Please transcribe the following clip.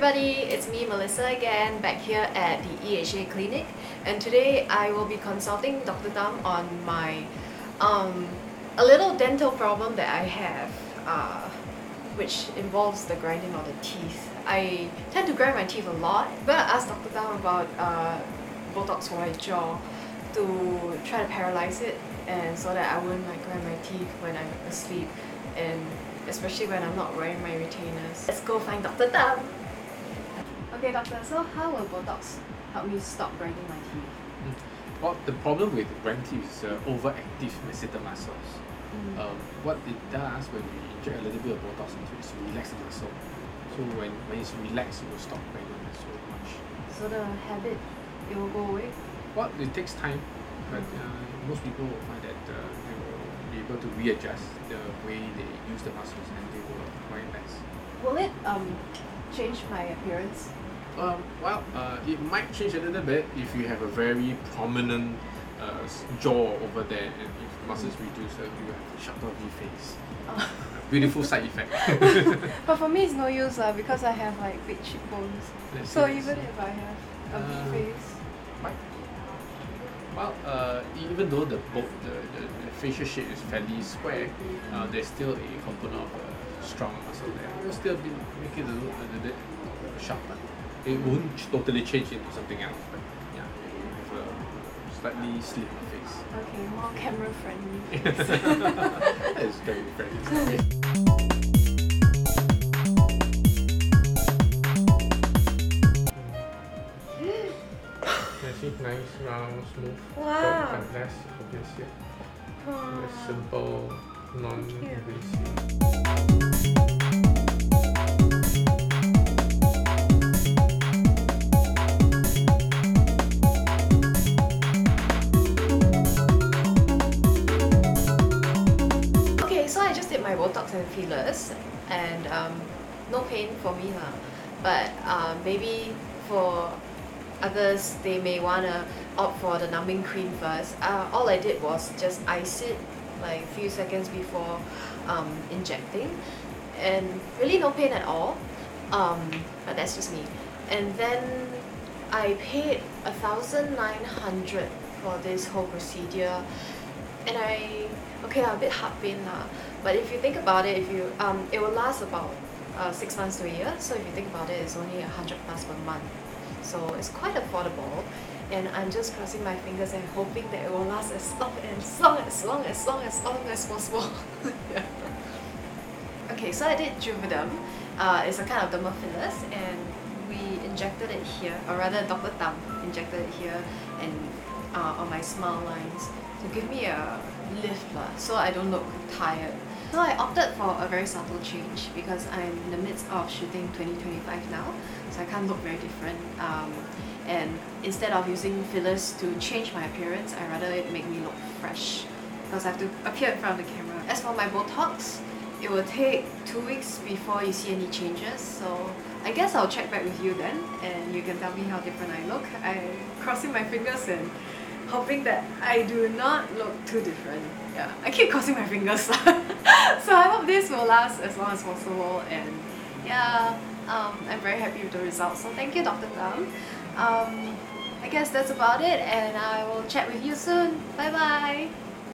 everybody, it's me Melissa again, back here at the EHA clinic, and today I will be consulting Dr. Tam on my a little dental problem that I have, which involves the grinding of the teeth. I tend to grind my teeth a lot, but I asked Dr. Tam about Botox for my jaw to try to paralyze it, and so that I wouldn't grind my teeth when I'm asleep, and especially when I'm not wearing my retainers. Let's go find Dr. Tam! Okay, doctor, so how will Botox help me stop grinding my teeth? Well, the problem with grinding teeth is overactive masseter muscles. What it does when we inject a little bit of Botox into it is relax the muscle. So when it's relaxed, it will stop grinding so much. So the habit, it will go away? Well, it takes time, but most people will find that they will be able to readjust the way they use the muscles and they will grind less. Will it change my appearance? It might change a little bit if you have a very prominent jaw over there, and if muscles reduce, you have a sharper V-face. Beautiful side effect. But for me, it's no use because I have big cheekbones. So even if I have a V-face, even though the facial shape is fairly square, there's still a component of strong muscle there. It will still make it a little bit sharper. It won't totally change into something else, but yeah, you have a slightly slimmer face. Okay, more camera friendly. That is very friendly. Nice, round, smooth. Wow. Less obvious. Less simple, non-invasive. Okay, so I just did my Botox and fillers, and no pain for me lah. But maybe for others, they may want to opt for the numbing cream first. All I did was just ice it a few seconds before injecting, and really no pain at all, but that's just me. And then I paid 1,900 for this whole procedure, and a bit heart pain lah, but if you think about it, it will last about 6 months to a year, so if you think about it, it's only 100 plus per month. So it's quite affordable, and I'm just crossing my fingers and hoping that it will last as long as possible. Yeah. Okay, so I did Juvidum. It's a kind of dermal fillers, and we injected it here, or rather Dr. Tam injected it here and on my smile lines to give me a lift so I don't look tired. So I opted for a very subtle change because I'm in the midst of shooting 2025 now, so I can't look very different. And instead of using fillers to change my appearance, I rather it make me look fresh because I have to appear in front of the camera. As for my Botox, it will take 2 weeks before you see any changes, so I guess I'll check back with you then, and you can tell me how different I look. I'm crossing my fingers and hoping that I do not look too different. Yeah, I keep crossing my fingers. So I hope this will last as long as possible, and yeah, I'm very happy with the results. So thank you, Dr. Tam. I guess that's about it, and I will chat with you soon. Bye bye!